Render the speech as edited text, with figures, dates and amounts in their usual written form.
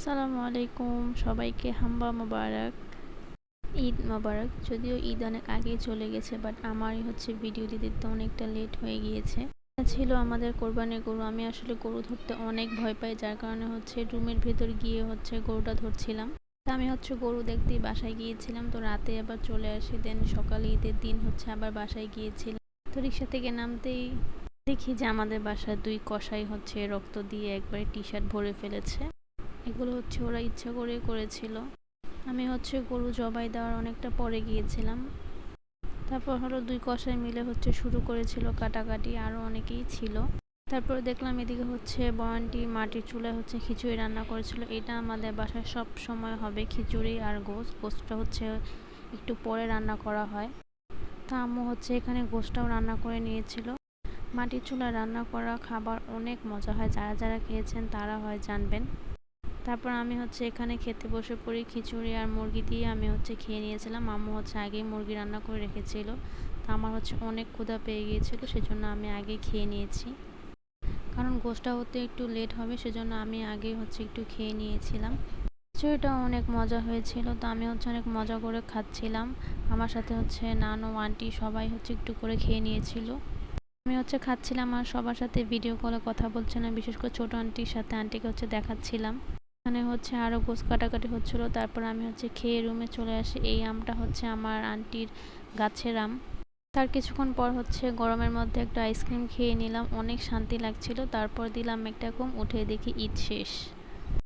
আসসালামু আলাইকুম, সবাইকে হাম্বা মোবারক, ঈদ মোবারক। যদিও ঈদ অনেক আগেই চলে গেছে, বাট আমারই হচ্ছে ভিডিও দিতে তো অনেকটা লেট হয়ে গিয়েছে। এটা ছিল আমাদের কোরবানির গরু। আমি আসলে গরু ধরতে অনেক ভয় পাই, যার কারণে হচ্ছে রুমের ভেতর গিয়ে হচ্ছে গরুটা ধরছিলাম। তা আমি হচ্ছে গরু দেখতেই বাসায় গিয়েছিলাম, তো রাতে আবার চলে আসি। দেন সকালে ঈদের দিন হচ্ছে আবার বাসায় গিয়েছিলাম। তো রিক্সা থেকে নামতেই দেখি যে আমাদের বাসায় 2 কসাই হচ্ছে রক্ত দিয়ে একবারে টি শার্ট ভরে ফেলেছে। এগুলো হচ্ছে ওরা ইচ্ছা করে করেছিল। আমি হচ্ছে গরু জবাই দেওয়ার অনেকটা পরে গিয়েছিলাম। তারপর হলো 2 কসাই মিলে হচ্ছে শুরু করেছিল কাটাকাটি, আরও অনেকেই ছিল। তারপর দেখলাম এদিকে হচ্ছে বয়ানটি মাটির চুলায় হচ্ছে খিচুড়ি রান্না করেছিল। এটা আমাদের বাসায় সব সময় হবে, খিচুড়ি আর গোশতটা হচ্ছে একটু পরে রান্না করা হয়। তা আম্মু হচ্ছে এখানে গোশতটাও রান্না করে নিয়েছিল। মাটির চুলায় রান্না করা খাবার অনেক মজা হয়, যারা যারা খেয়েছেন তারা হয় জানবেন। তারপর আমি হচ্ছে এখানে খেতে বসে পড়ি। খিচুড়ি আর মুরগি দিয়ে আমি হচ্ছে খেয়ে নিয়েছিলাম। আম্মু হচ্ছে আগেই মুরগি রান্না করে রেখেছিল। তা আমার হচ্ছে অনেক ক্ষুধা পেয়ে গিয়েছিল, সেজন্য আমি আগে খেয়ে নিয়েছি। কারণ গোশতটা হতে একটু লেট হবে, সেজন্য আমি আগেই হচ্ছে একটু খেয়ে নিয়েছিলাম। খিচুড়িটা অনেক মজা হয়েছিল, তো আমি হচ্ছে অনেক মজা করে খাচ্ছিলাম। আমার সাথে হচ্ছে নানু আন্টি সবাই হচ্ছে একটু করে খেয়ে নিয়েছিল। আমি হচ্ছে খাচ্ছিলাম আর সবার সাথে ভিডিও কলে কথা বলছিলাম, বিশেষ করে ছোট আন্টির সাথে। আন্টিকে হচ্ছে দেখাচ্ছিলাম। এখানে হচ্ছে আরও গোছ কাটাকাটি হচ্ছিলো। তারপর আমি হচ্ছে খেয়ে রুমে চলে আসি। এই আমটা হচ্ছে আমার আন্টির গাছের আম। তার কিছুক্ষণ পর হচ্ছে গরমের মধ্যে একটা আইসক্রিম খেয়ে নিলাম, অনেক শান্তি লাগছিল। তারপর দিলাম একটা ঘুম, উঠে দেখি ঈদ শেষ।